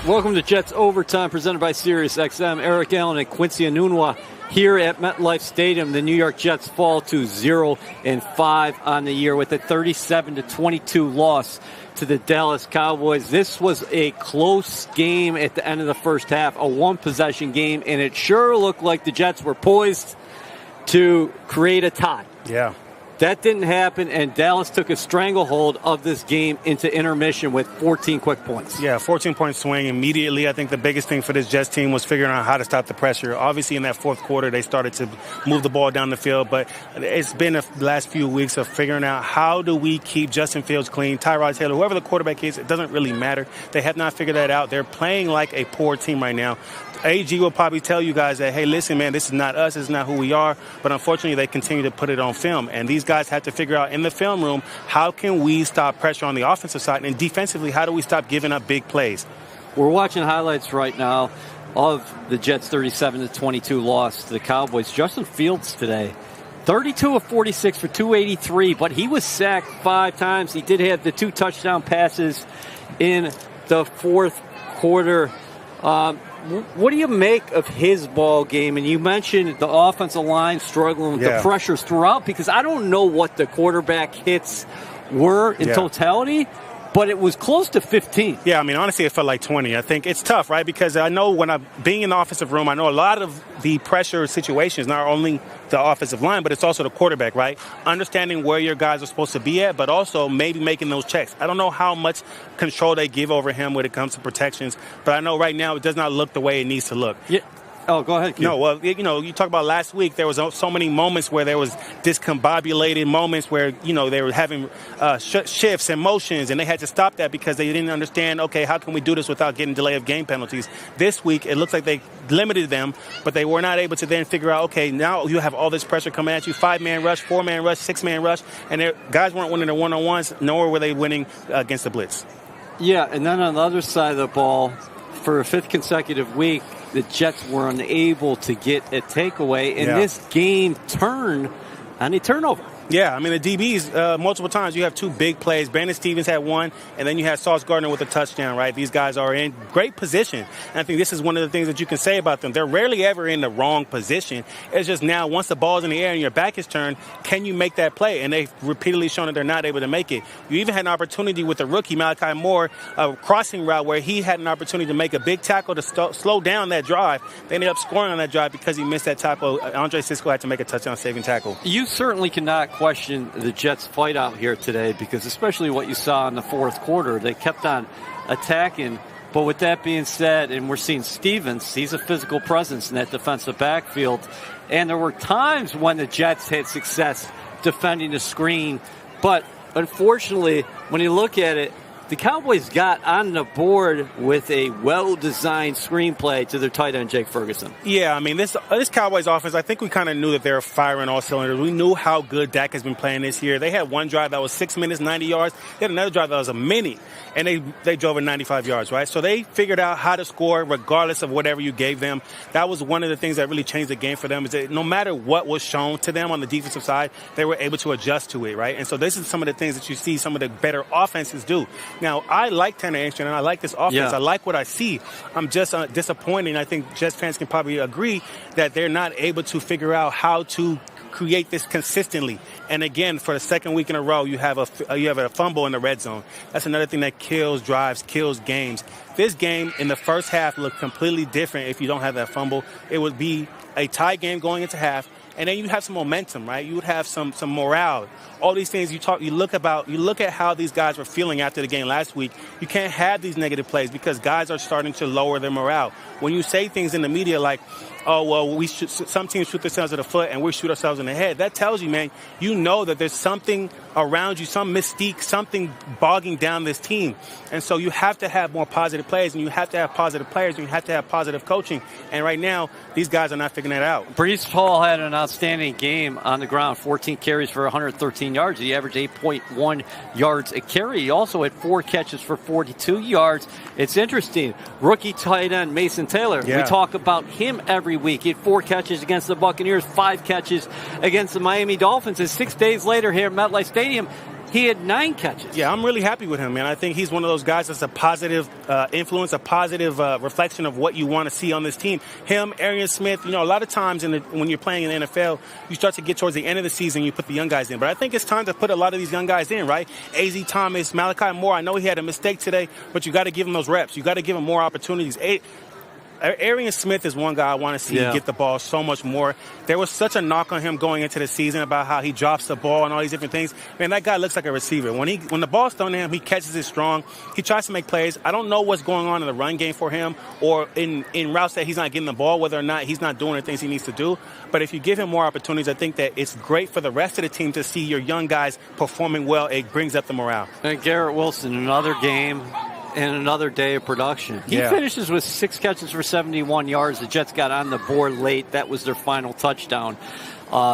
Welcome to Jets Overtime, presented by SiriusXM. Eric Allen and Quincy Enunwa here at MetLife Stadium. The New York Jets fall to 0-5 on the year with a 37-22 loss to the Dallas Cowboys. This was a close game at the end of the first half, a one-possession game, and it sure looked like the Jets were poised to create a tie. Yeah. That didn't happen, and Dallas took a stranglehold of this game into intermission with 14 quick points. Yeah, 14-point swing immediately. I think the biggest thing for this Jets team was figuring out how to stop the pressure. Obviously, in that fourth quarter, they started to move the ball down the field, but it's been the last few weeks of figuring out how do we keep Justin Fields clean, Tyrod Taylor, whoever the quarterback is, it doesn't really matter. They have not figured that out. They're playing like a poor team right now. AG will probably tell you guys that, hey, listen, man, this is not us. This is not who we are. But unfortunately, they continue to put it on film. And these guys have to figure out in the film room, how can we stop pressure on the offensive side? And defensively, how do we stop giving up big plays? We're watching highlights right now of the Jets' 37-22 loss to the Cowboys. Justin Fields today, 32 of 46 for 283, but he was sacked 5 times. He did have the 2 touchdown passes in the fourth quarter. What do you make of his ball game? And you mentioned the offensive line struggling with the pressures throughout, because I don't know what the quarterback hits were in totality, but it was close to 15. Yeah, I mean, honestly, it felt like 20. I think it's tough, right? Because I know when I'm being in the offensive room, I know a lot of the pressure situations, not only the offensive line, but it's also the quarterback, right? Understanding where your guys are supposed to be at, but also maybe making those checks. I don't know how much control they give over him when it comes to protections, but I know right now it does not look the way it needs to look. Yeah. Oh, go ahead, Q. No, well, you talk about last week, there was so many moments where there was discombobulated moments where, they were having shifts and motions, and they had to stop that because they didn't understand, okay, how can we do this without getting delay of game penalties? This week, it looks like they limited them, but they were not able to then figure out, okay, now you have all this pressure coming at you, 5-man rush, 4-man rush, 6-man rush, and their guys weren't winning their one-on-ones, nor were they winning against the blitz. Yeah, and then on the other side of the ball, for a 5th consecutive week, the Jets were unable to get a takeaway, and this game turned on a turnover. Yeah, I mean, the DBs, multiple times, you have 2 big plays. Brandon Stevens had 1, and then you had Sauce Gardner with a touchdown, right? These guys are in great position. And I think this is one of the things that you can say about them. They're rarely ever in the wrong position. It's just now, once the ball's in the air and your back is turned, can you make that play? And they've repeatedly shown that they're not able to make it. You even had an opportunity with the rookie, Malachi Moore, a crossing route where he had an opportunity to make a big tackle to slow down that drive. They ended up scoring on that drive because he missed that tackle. Andre Sisco had to make a touchdown-saving tackle. You certainly cannot question the Jets' fight out here today, because especially what you saw in the fourth quarter, they kept on attacking. But with that being said, and we're seeing Stevens, he's a physical presence in that defensive backfield. And there were times when the Jets had success defending the screen. But unfortunately, when you look at it, the Cowboys got on the board with a well-designed screenplay to their tight end, Jake Ferguson. Yeah, I mean, this Cowboys offense, I think we kind of knew that they were firing all cylinders. We knew how good Dak has been playing this year. They had one drive that was 6 minutes, 90 yards. They had another drive that was a minute, and they drove it 95 yards, right? So they figured out how to score regardless of whatever you gave them. That was one of the things that really changed the game for them, is that no matter what was shown to them on the defensive side, they were able to adjust to it, right? And so this is some of the things that you see some of the better offenses do. Now, I like Tanner Armstrong, and I like this offense. Yeah. I like what I see. I'm just disappointed. I think Jets fans can probably agree that they're not able to figure out how to create this consistently. And again, for the second week in a row, you have a fumble in the red zone. That's another thing that kills drives, kills games. This game in the first half looked completely different if you don't have that fumble. It would be a tie game going into half. And then you have some momentum, right? You would have some morale. All these things you look at how these guys were feeling after the game last week. You can't have these negative plays because guys are starting to lower their morale. When you say things in the media like, oh, well, some teams shoot themselves in the foot and we shoot ourselves in the head, that tells you, man, you know that there's something around you, some mystique, something bogging down this team. And so you have to have more positive plays, and you have to have positive players, and you have to have positive coaching. And right now, these guys are not figuring that out. Breece Hall had an outstanding game on the ground, 14 carries for 113 yards. He averaged 8.1 yards a carry. He also had 4 catches for 42 yards. It's interesting. Rookie tight end Mason Taylor. Yeah. We talk about him every week. He had 4 catches against the Buccaneers, 5 catches against the Miami Dolphins. And 6 days later here at MetLife Stadium, he had 9 catches. Yeah, I'm really happy with him, man. I think he's one of those guys that's a positive influence, a positive reflection of what you want to see on this team. Him, Arian Smith, a lot of times when you're playing in the NFL, you start to get towards the end of the season, you put the young guys in. But I think it's time to put a lot of these young guys in, right? A.Z. Thomas, Malachi Moore, I know he had a mistake today, but you got to give him those reps. You got to give him more opportunities. Arian Smith is one guy I want to see get the ball so much more. There was such a knock on him going into the season about how he drops the ball and all these different things. Man, that guy looks like a receiver. When the ball's thrown to him, he catches it strong. He tries to make plays. I don't know what's going on in the run game for him or in routes that he's not getting the ball, whether or not he's not doing the things he needs to do. But if you give him more opportunities, I think that it's great for the rest of the team to see your young guys performing well. It brings up the morale. And Garrett Wilson, another game and another day of production. He finishes with 6 catches for 71 yards. The Jets got on the board late. That was their final touchdown.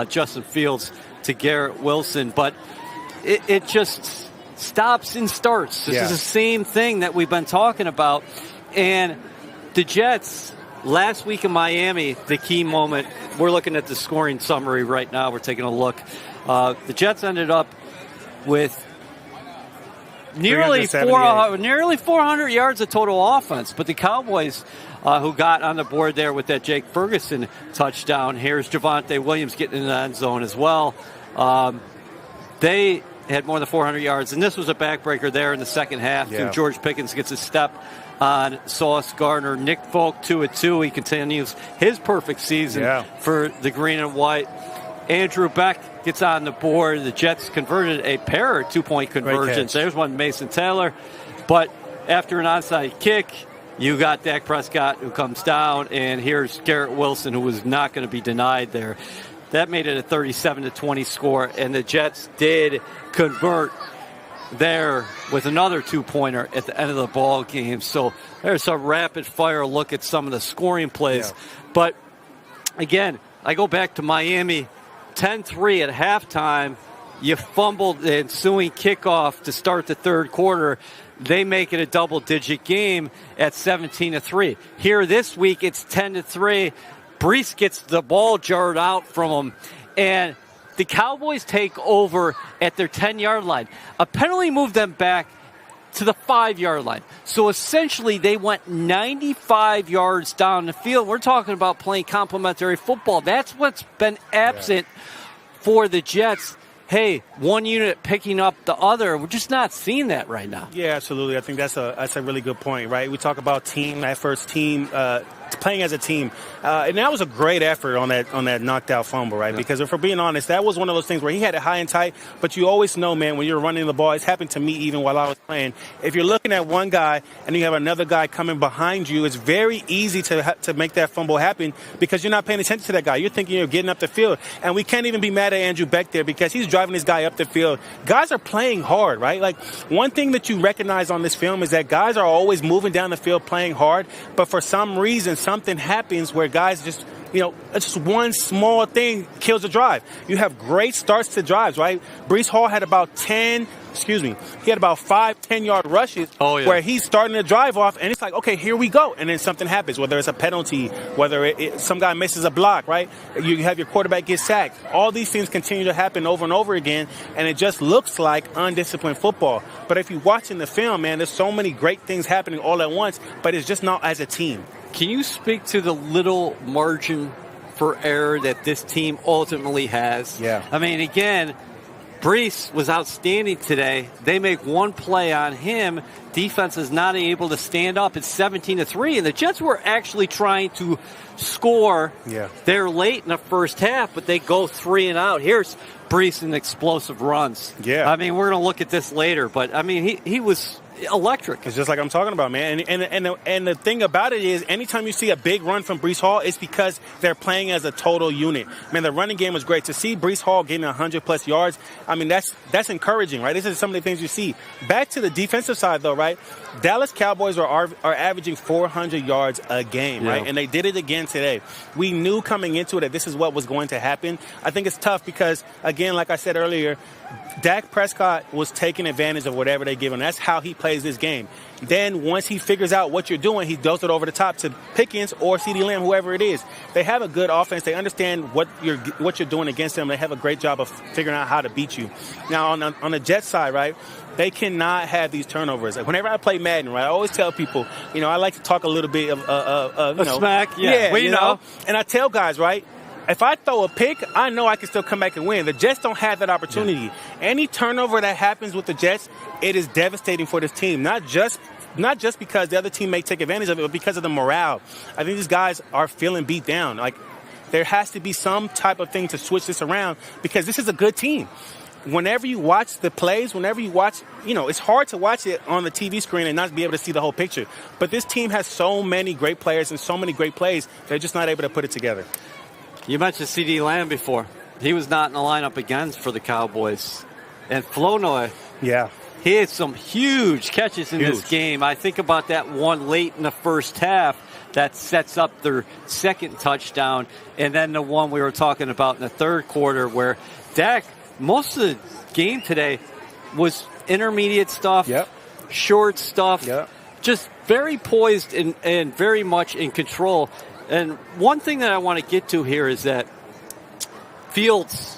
Justin Fields to Garrett Wilson. But it just stops and starts. This is the same thing that we've been talking about. And the Jets, last week in Miami, the key moment, we're looking at the scoring summary right now. We're taking a look. The Jets ended up with nearly 400 yards of total offense. But the Cowboys, who got on the board there with that Jake Ferguson touchdown, here's Javonte Williams getting in the end zone as well. They had more than 400 yards, and this was a backbreaker there in the second half. Yeah. George Pickens gets a step on Sauce Gardner. Nick Folk 2-2. He continues his perfect season for the green and white. Andrew Beck gets on the board. The Jets converted a pair of 2-point conversions. There's one, Mason Taylor. But after an onside kick, you got Dak Prescott who comes down, and here's Garrett Wilson, who was not going to be denied there. That made it a 37-20 score, and the Jets did convert there with another 2-pointer at the end of the ball game. So there's a rapid-fire look at some of the scoring plays. Yeah. But, again, I go back to Miami. 10-3 at halftime. You fumbled the ensuing kickoff to start the third quarter. They make it a double-digit game at 17-3. Here this week, it's 10-3. Brees gets the ball jarred out from him, and the Cowboys take over at their 10-yard line. A penalty moved them back to the 5-yard line. So essentially, they went 95 yards down the field. We're talking about playing complementary football. That's what's been absent for the Jets. Hey, one unit picking up the other. We're just not seeing that right now. Yeah, absolutely. I think that's a really good point, right? We talk about team efforts, playing as a team. And that was a great effort on that knocked out fumble, right? Yeah. Because if we're being honest, that was one of those things where he had it high and tight, but you always know, man, when you're running the ball, it's happened to me even while I was playing. If you're looking at one guy and you have another guy coming behind you, it's very easy to make that fumble happen because you're not paying attention to that guy. You're thinking you're getting up the field. And we can't even be mad at Andrew Beck there because he's driving this guy up the field. Guys are playing hard, right? Like, one thing that you recognize on this film is that guys are always moving down the field playing hard, but for some reason, something happens where guys just, just one small thing kills a drive. You have great starts to drives, right? Brees Hall had about 5 10-yard rushes where he's starting to drive off, and it's like, okay, here we go. And then something happens, whether it's a penalty, whether some guy misses a block, right? You have your quarterback get sacked. All these things continue to happen over and over again, and it just looks like undisciplined football. But if you're watching the film, man, there's so many great things happening all at once, but it's just not as a team. Can you speak to the little margin for error that this team ultimately has? Yeah. I mean, again, Brees was outstanding today. They make one play on him. Defense is not able to stand up. It's 17-3, and the Jets were actually trying to score there late in the first half, but they go 3 and out. Here's Brees in explosive runs. Yeah. I mean, we're going to look at this later, but, I mean, he was electric. It's just like I'm talking about, man. And the thing about it is, anytime you see a big run from Brees Hall, it's because they're playing as a total unit. Man, the running game was great. To see Brees Hall getting 100-plus yards, I mean, that's encouraging, right? This is some of the things you see. Back to the defensive side, though, right? Dallas Cowboys are averaging 400 yards a game, right? And they did it again today. We knew coming into it that this is what was going to happen. I think it's tough because, again, like I said earlier, Dak Prescott was taking advantage of whatever they give him. That's how he plays this game. Then once he figures out what you're doing, he does it over the top to Pickens or CeeDee Lamb, whoever it is. They have a good offense. They understand what you're doing against them. They have a great job of figuring out how to beat you. Now, on the Jets side, right, they cannot have these turnovers. Like, whenever I play Madden, right, I always tell people, I like to talk a little bit of smack. Yeah, we know. And I tell guys, right, if I throw a pick, I know I can still come back and win. The Jets don't have that opportunity. Yeah. Any turnover that happens with the Jets, it is devastating for this team. Not just because the other team may take advantage of it, but because of the morale. I think these guys are feeling beat down. Like, there has to be some type of thing to switch this around because this is a good team. Whenever you watch the plays, it's hard to watch it on the TV screen and not be able to see the whole picture. But this team has so many great players and so many great plays, they're just not able to put it together. You mentioned CeeDee Lamb before. He was not in the lineup again for the Cowboys. And Flournoy, he had some huge catches in this game. I think about that one late in the first half that sets up their second touchdown. And then the one we were talking about in the third quarter where Dak, most of the game today was intermediate stuff, short stuff, just very poised and very much in control. And one thing that I want to get to here is that Fields,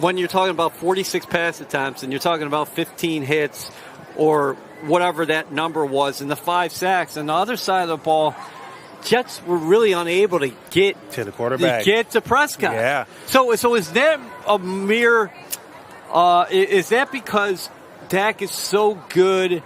when you're talking about 46 pass attempts and you're talking about 15 hits or whatever that number was and the 5 sacks, on the other side of the ball, Jets were really unable to get to the quarterback, get to Prescott. Yeah. So is that a mere? Is that because Dak is so good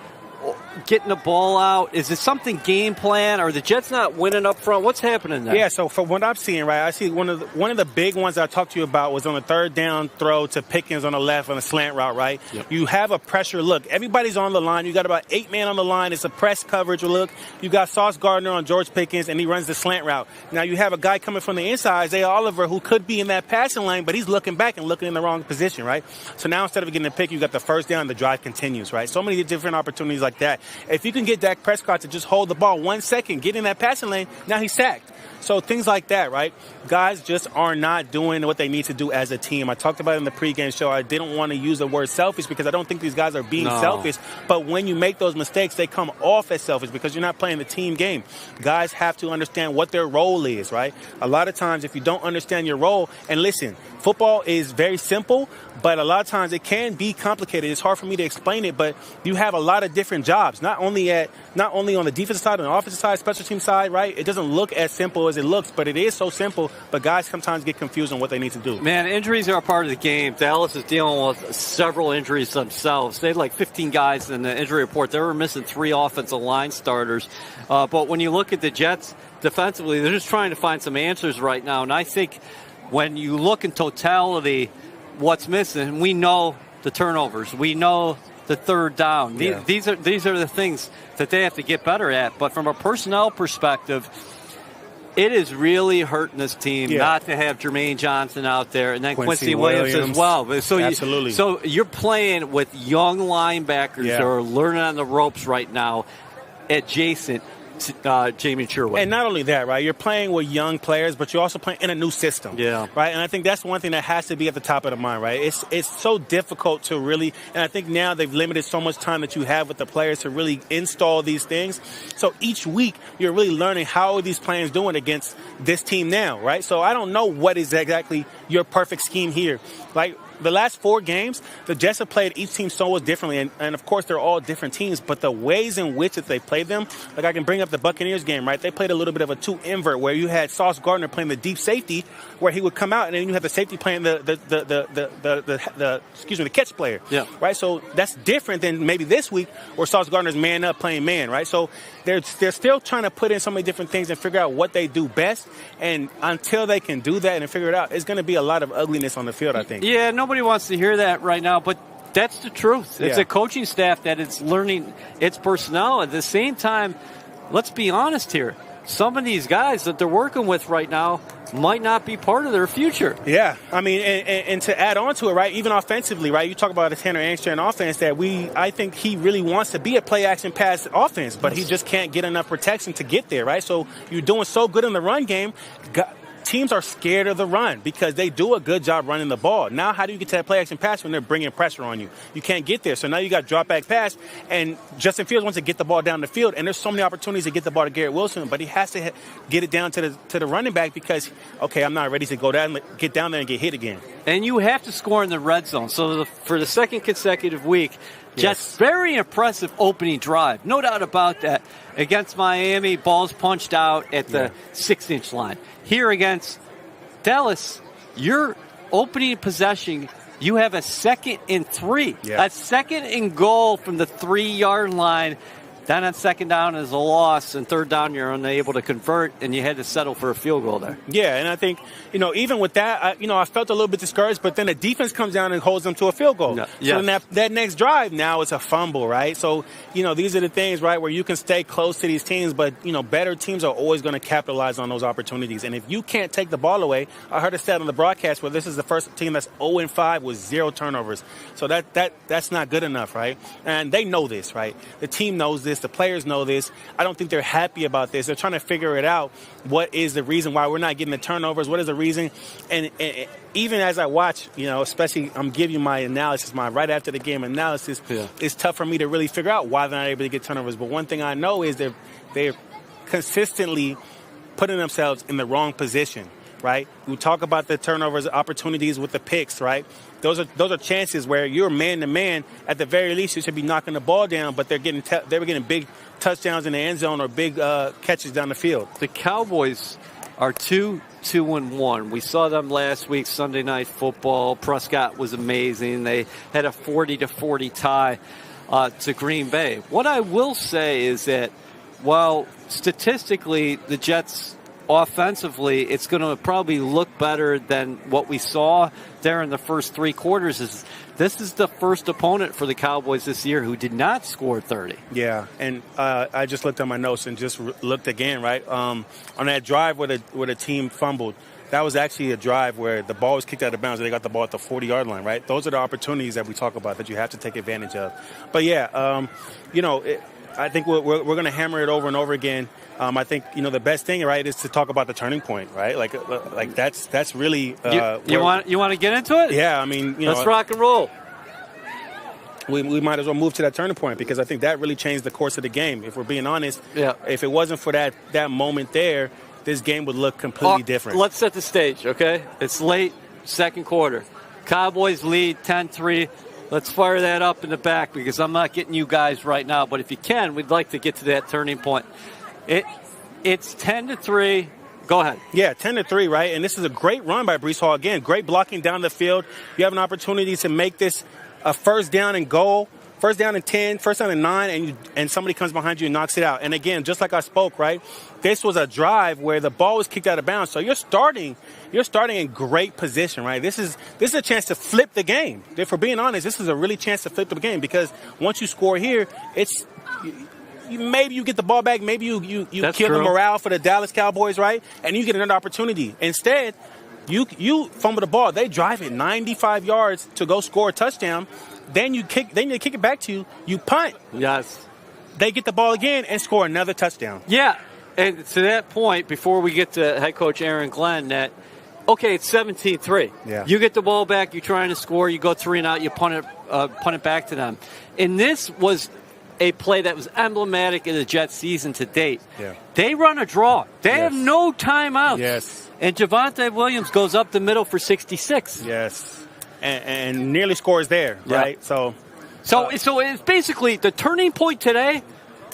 getting the ball out? Is it something game plan? Are the Jets not winning up front? What's happening there? Yeah, so from what I'm seeing, right, I see one of the big ones I talked to you about was on the third down throw to Pickens on the left on a slant route, right? Yep. You have a pressure look. Everybody's on the line. You got about 8 men on the line. It's a press coverage look. You got Sauce Gardner on George Pickens, and he runs the slant route. Now you have a guy coming from the inside, Isaiah Oliver, who could be in that passing lane, but he's looking back and looking in the wrong position, right? So now instead of getting a pick, you got the first down, the drive continues, right? So many different opportunities like that. If you can get Dak Prescott to just hold the ball 1 second, get in that passing lane, now he's sacked. So things like that, right? Guys just are not doing what they need to do as a team. I talked about it in the pregame show. I didn't want to use the word selfish because I don't think these guys are being selfish. But when you make those mistakes, they come off as selfish because you're not playing the team game. Guys have to understand what their role is, right? A lot of times if you don't understand your role, and listen, football is very simple, but a lot of times it can be complicated. It's hard for me to explain it, but you have a lot of different jobs, not only on the defensive side, on the offensive side, special team side, right? It doesn't look as simple as it looks, but it is so simple, but guys sometimes get confused on what they need to do. Man, injuries are a part of the game. Dallas is dealing with several injuries themselves. They had like 15 guys in the injury report. They were missing 3 offensive line starters. But when you look at the Jets defensively, they're just trying to find some answers right now. And I think when you look in totality, what's missing, we know the turnovers. We know the third down. Yeah. These are the things that they have to get better at. But from a personnel perspective, it is really hurting this team not to have Jermaine Johnson out there and then Quincy Williams as well. So absolutely. So you're playing with young linebackers that are learning on the ropes right now, adjacent to Jamie Sherwood. And not only that, right? You're playing with young players, but you're also playing in a new system. Yeah. Right? And I think that's one thing that has to be at the top of the mind, right? It's so difficult to really, and I think now they've limited so much time that you have with the players to really install these things. So each week, you're really learning how are these players doing against this team now, right? So I don't know what is exactly your perfect scheme here. Like, the last 4 games, the Jets have played each team so much differently, and of course they're all different teams, but the ways in which they played them, like I can bring up the Buccaneers game, right? They played a little bit of a 2 invert where you had Sauce Gardner playing the deep safety where he would come out, and then you had the safety playing the catch player, right? So that's different than maybe this week where Sauce Gardner's man up playing man, right? So they're still trying to put in so many different things and figure out what they do best, and until they can do that and figure it out, it's going to be a lot of ugliness on the field, I think. Yeah, nobody wants to hear that right now, but that's the truth. It's a coaching staff that is learning its personnel. At the same time, let's be honest here. Some of these guys that they're working with right now might not be part of their future. Yeah, I mean, and to add on to it, right, even offensively, right, you talk about a Tanner Armstrong offense that I think he really wants to be a play-action pass offense, but he just can't get enough protection to get there, right? So you're doing so good in the run game. teams are scared of the run because they do a good job running the ball. Now, how do you get to that play-action pass when they're bringing pressure on you? You can't get there. So now you got drop-back pass, and Justin Fields wants to get the ball down the field, and there's so many opportunities to get the ball to Garrett Wilson, but he has to get it down to the running back because, okay, I'm not ready to go down, get down there and get hit again. And you have to score in the red zone. So for the second consecutive week, Jets, Yes. very impressive opening drive. No doubt about that. Against Miami, balls punched out at the 6-inch line. Here against Dallas, your opening possession, you have a 2nd and 3. Yeah. A 2nd and goal from the 3-yard line. Then on 2nd down is a loss, and 3rd down you're unable to convert, and you had to settle for a field goal there. Yeah, and I think, even with that, I felt a little bit discouraged, but then the defense comes down and holds them to a field goal. Yeah. So then that next drive, now it's a fumble, right? So, these are the things, right, where you can stay close to these teams, but, better teams are always going to capitalize on those opportunities. And if you can't take the ball away, I heard it said on the broadcast where this is the first team that's 0-5 with 0 turnovers. So that's not good enough, right? And they know this, right? The team knows this. The players know this. I don't think they're happy about this. They're trying to figure it out. What is the reason why we're not getting the turnovers? What is the reason? And even as I watch, especially I'm giving you my analysis, my right after the game analysis, it's tough for me to really figure out why they're not able to get turnovers. But one thing I know is they're consistently putting themselves in the wrong position, right? We talk about the turnovers, opportunities with the picks, right? Those are chances where you're man to man. At the very least, you should be knocking the ball down, but they were getting big touchdowns in the end zone or big catches down the field. The Cowboys are 2-1. We saw them last week, Sunday Night Football. Prescott was amazing. They had a 40-40 tie to Green Bay. What I will say is that while statistically the Jets offensively, it's going to probably look better than what we saw there in the first 3 quarters. This is the first opponent for the Cowboys this year who did not score 30. Yeah, and I just looked at my notes and just looked again, right? On that drive where the team fumbled, that was actually a drive where the ball was kicked out of bounds and they got the ball at the 40-yard line, right? Those are the opportunities that we talk about that you have to take advantage of. But, I think we're going to hammer it over and over again. I think the best thing, right, is to talk about the turning point, right? Like that's really. You want to get into it? Yeah, I mean, let's rock and roll. We might as well move to that turning point because I think that really changed the course of the game. If we're being honest, if it wasn't for that moment there, this game would look completely different. Let's set the stage, okay? It's late second quarter. Cowboys lead 10-3. Let's fire that up in the back because I'm not getting you guys right now. But if you can, we'd like to get to that turning point. It's 10-3. Go ahead. Yeah, 10-3, right? And this is a great run by Breece Hall. Again, great blocking down the field. You have an opportunity to make this a first down and goal, first down and 10, first down and 9, and somebody comes behind you and knocks it out. And again, just like I spoke, right? This was a drive where the ball was kicked out of bounds. So you're starting in great position, right? This is a chance to flip the game. If we're being honest, this is a really chance to flip the game because once you score here, it's maybe you get the ball back, maybe you kill the morale for the Dallas Cowboys, right? And you get another opportunity. Instead, you fumble the ball. They drive it 95 yards to go score a touchdown. Then they kick it back to you. You punt. Yes. They get the ball again and score another touchdown. Yeah. And to that point, before we get to head coach Aaron Glenn, it's 17-3. Yeah. You get the ball back, you're trying to score, you go 3 and out, you punt it back to them. And this was a play that was emblematic in the Jets season to date. Yeah. They run a draw. They have no timeouts. Yes. And Javonte Williams goes up the middle for 66. Yes. And nearly scores there, right? So it's basically the turning point today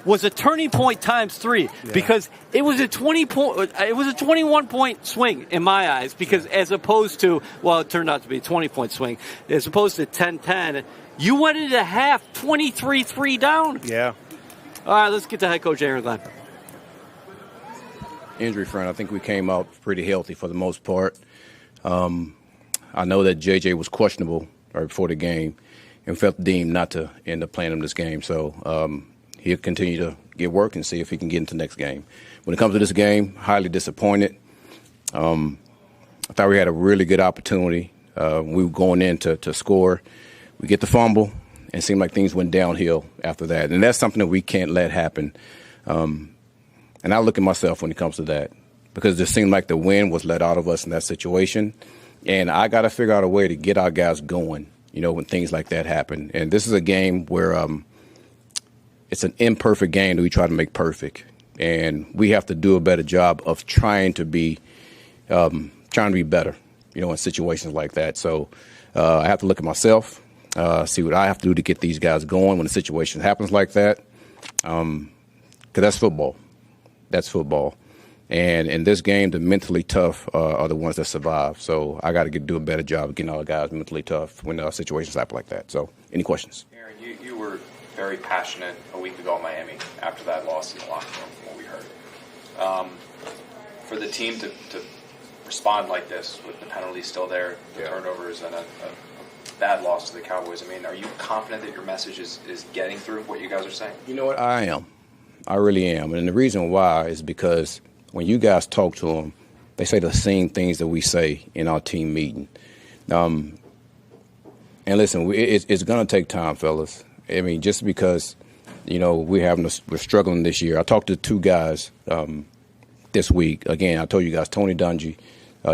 was a turning point times 3 because it was a 21-point swing in my eyes because as opposed to, well, it turned out to be a 20-point swing, as opposed to 10-10, you went into half 23-3 down. Yeah. All right, let's get to head coach Aaron Glenn. Injury front, I think we came out pretty healthy for the most part. I know that JJ was questionable right before the game and felt deemed not to end up playing him this game. So he'll continue to get work and see if he can get into the next game. When it comes to this game, highly disappointed. I thought we had a really good opportunity. We were going in to score. We get the fumble, and it seemed like things went downhill after that. And that's something that we can't let happen. And I look at myself when it comes to that. because it seemed like the wind was let out of us in that situation. And I got to figure out a way to get our guys going, when things like that happen. And this is a game where it's an imperfect game that we try to make perfect. And we have to do a better job of trying to be better, in situations like that. So I have to look at myself, see what I have to do to get these guys going when a situation happens like that. Because that's football. That's football. And in this game, the mentally tough are the ones that survive. So I got to do a better job of getting all the guys mentally tough when situations happen like that. So any questions? Aaron, you were very passionate a week ago in Miami after that loss in the locker room, from what we heard. For the team to respond like this with the penalties still there, the turnovers, and a bad loss to the Cowboys, are you confident that your message is getting through what you guys are saying? You know what? I am. I really am. And the reason why is because when you guys talk to them, they say the same things that we say in our team meeting. And listen, it's going to take time, fellas. Just because, we're struggling this year. I talked to two guys this week. Again, I told you guys, Tony Dungy,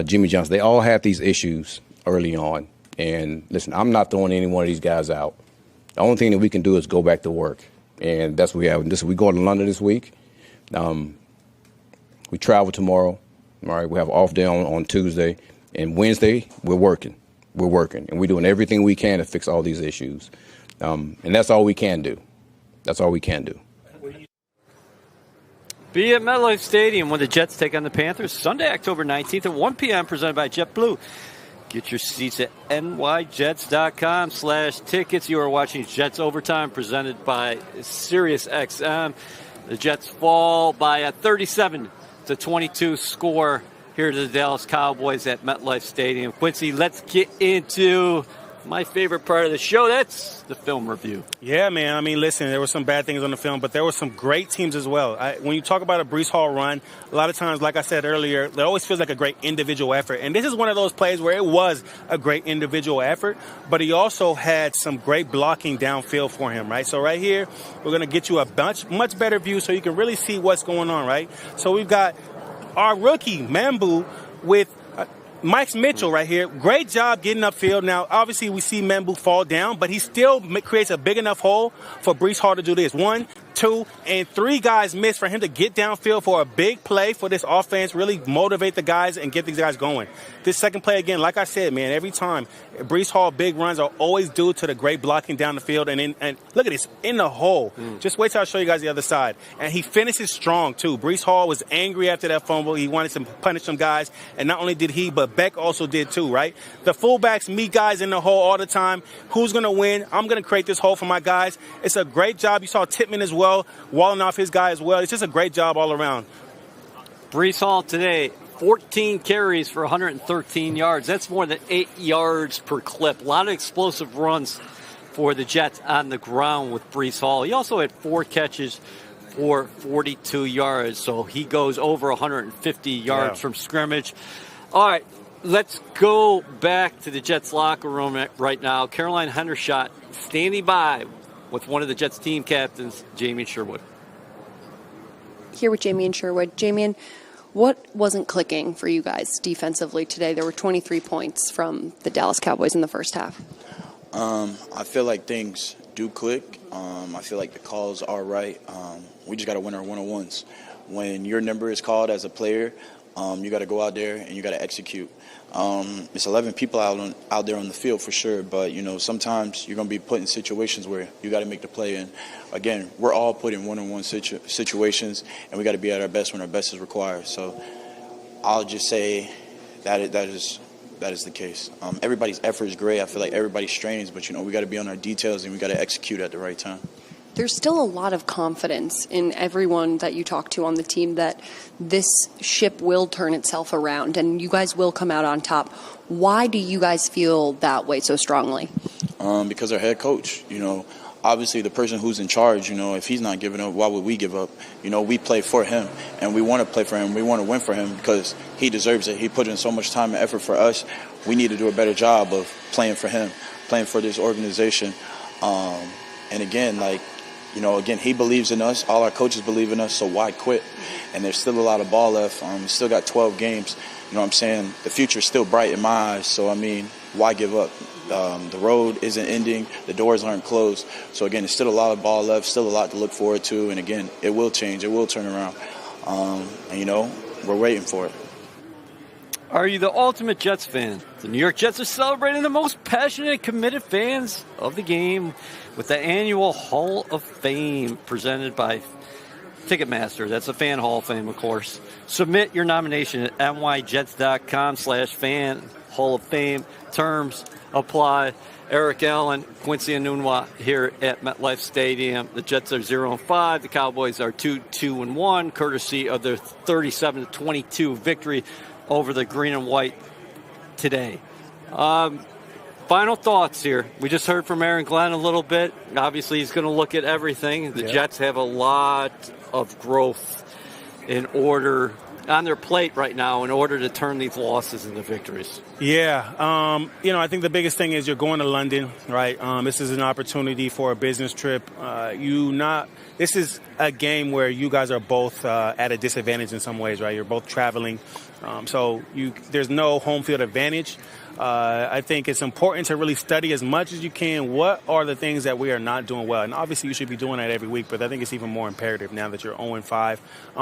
Jimmy Johnson, they all had these issues early on. And listen, I'm not throwing any one of these guys out. The only thing that we can do is go back to work. And that's what we have. We go to London this week. We travel tomorrow. All right, we have off day on Tuesday. And Wednesday, we're working. We're working. And we're doing everything we can to fix all these issues. And that's all we can do. That's all we can do. Be at MetLife Stadium when the Jets take on the Panthers Sunday, October 19th at 1 p.m. presented by JetBlue. Get your seats at nyjets.com/tickets. You are watching Jets Overtime presented by SiriusXM. The Jets fall by a 37-22 score here to the Dallas Cowboys at MetLife Stadium. Quincy, let's get into my favorite part of the show. That's the film review. Yeah, man. Listen, there were some bad things on the film, but there were some great teams as well. When you talk about a Breece Hall run, a lot of times, like I said earlier, it always feels like a great individual effort. And this is one of those plays where it was a great individual effort, but he also had some great blocking downfield for him, right? So right here, we're going to get you a much better view so you can really see what's going on, right? So we've got our rookie, Mambu, with Mike Mitchell right here. Great job getting upfield. Now, obviously, we see Mambu fall down, but he still creates a big enough hole for Breece Hall to do this. 1, 2, and 3 guys miss for him to get downfield for a big play for this offense, really motivate the guys and get these guys going. This second play, again, like I said, man, every time Breece Hall big runs are always due to the great blocking down the field. And look at this, in the hole. Just wait till I show you guys the other side. And he finishes strong, too. Breece Hall was angry after that fumble. He wanted to punish some guys. And not only did he, but Beck also did, too, right? The fullbacks meet guys in the hole all the time. Who's going to win? I'm going to create this hole for my guys. It's a great job. You saw Tippmann as well, walling off his guy as well. It's just a great job all around. Breece Hall today, 14 carries for 113 yards. That's more than 8 yards per clip. A lot of explosive runs for the Jets on the ground with Breece Hall. He also had 4 catches for 42 yards, so he goes over 150 yards from scrimmage. All right, let's go back to the Jets locker room right now. Caroline Hendershot standing by with one of the Jets team captains, Jamie Sherwood. Here with Jamie and Sherwood. Jamie, what wasn't clicking for you guys defensively today? There were 23 points from the Dallas Cowboys in the first half. I feel like things do click. I feel like the calls are right. We just got to win our one-on-ones. When your number is called as a player, you got to go out there and you got to execute. It's 11 people out there on the field for sure, but sometimes you're going to be put in situations where you got to make the play. And again, we're all put in one-on-one situations, and we got to be at our best when our best is required. So I'll just say that is the case. Everybody's effort is great. I feel like everybody strains, but we got to be on our details and we got to execute at the right time. There's still a lot of confidence in everyone that you talk to on the team that this ship will turn itself around and you guys will come out on top. Why do you guys feel that way so strongly? Because our head coach, obviously the person who's in charge, if he's not giving up, why would we give up? We play for him and we want to play for him. We want to win for him because he deserves it. He put in so much time and effort for us. We need to do a better job of playing for him, playing for this organization. And again, again, he believes in us. All our coaches believe in us, so why quit? And there's still a lot of ball left. Still got 12 games. You know what I'm saying? The future is still bright in my eyes, so, why give up? The road isn't ending. The doors aren't closed. So, again, there's still a lot of ball left, still a lot to look forward to. And, again, it will change. It will turn around. We're waiting for it. Are you the ultimate Jets fan? The New York Jets are celebrating the most passionate and committed fans of the game with the annual Hall of Fame presented by Ticketmaster. That's a fan Hall of Fame, of course. Submit your nomination at nyjets.com/fan Hall of Fame. Terms apply. Eric Allen, Quincy Enunwa here at MetLife Stadium. The Jets are 0-5. The Cowboys are 2-1, courtesy of their 37-22 victory over the green and white today. Final thoughts here. We just heard from Aaron Glenn a little bit. Obviously, he's going to look at everything. The Jets have a lot of growth on their plate right now in order to turn these losses into victories. Yeah. I think the biggest thing is you're going to London, right? This is an opportunity for a business trip. This is a game where you guys are both at a disadvantage in some ways, right? You're both traveling. So there's no home field advantage. I think it's important to really study as much as you can what are the things that we are not doing well. And obviously you should be doing that every week, but I think it's even more imperative now that you're 0-5.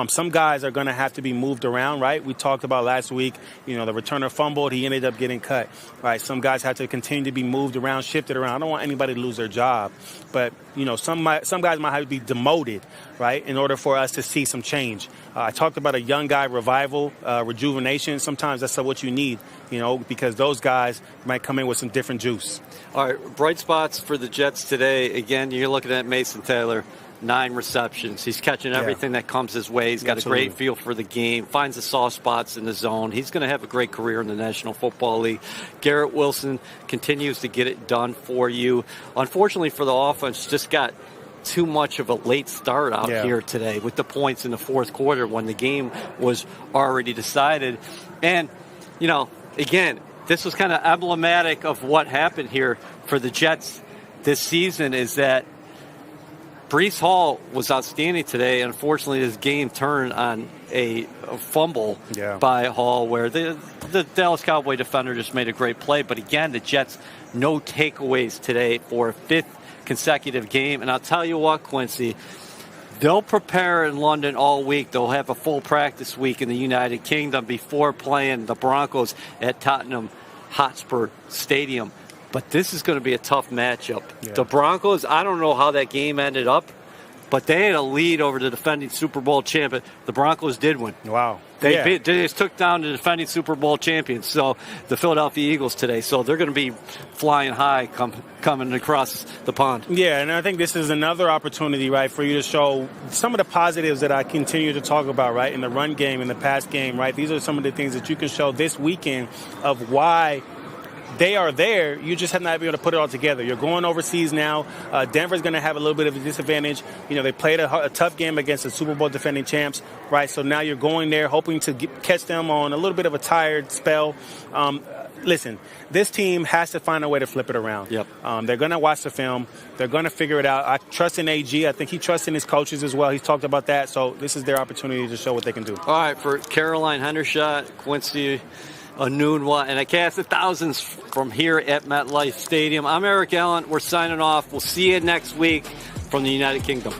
Some guys are going to have to be moved around, right? We talked about last week, the returner fumbled. He ended up getting cut, right? Some guys have to continue to be moved around, shifted around. I don't want anybody to lose their job, but, some guys might have to be demoted, right, in order for us to see some change. I talked about a young guy revival, rejuvenation. Sometimes that's what you need, because those guys might come in with some different juice. All right, bright spots for the Jets today. Again, you're looking at Mason Taylor, 9 receptions. He's catching everything that comes his way. He's got a great feel for the game, finds the soft spots in the zone. He's going to have a great career in the National Football League. Garrett Wilson continues to get it done for you. Unfortunately for the offense, just got too much of a late start out here today with the points in the fourth quarter when the game was already decided. And, again, this was kind of emblematic of what happened here for the Jets this season is that Breece Hall was outstanding today. Unfortunately, this game turned on a fumble by Hall where the Dallas Cowboy defender just made a great play. But, again, the Jets, no takeaways today for a 5th consecutive game. And I'll tell you what, Quincy, they'll prepare in London all week. They'll have a full practice week in the United Kingdom before playing the Broncos at Tottenham Hotspur Stadium. But this is going to be a tough matchup. The Broncos, I don't know how that game ended up, but they had a lead over the defending Super Bowl champion. The Broncos did win. Wow. They just took down the defending Super Bowl champions, so the Philadelphia Eagles today. So they're going to be flying high coming across the pond. Yeah, and I think this is another opportunity, right, for you to show some of the positives that I continue to talk about, right, in the run game, in the pass game, right? These are some of the things that you can show this weekend of why they are there. You just have not been able to put it all together. You're going overseas now. Denver's going to have a little bit of a disadvantage. They played a tough game against the Super Bowl defending champs, right? So now you're going there hoping to catch them on a little bit of a tired spell. Listen, this team has to find a way to flip it around. They're going to watch the film. They're going to figure it out. I trust in AG. I think he trusts in his coaches as well. He's talked about that. So this is their opportunity to show what they can do. All right, for Caroline Hendershot, Quincy Enunwa, and a cast of thousands from here at MetLife Stadium. I'm Eric Allen. We're signing off. We'll see you next week from the United Kingdom.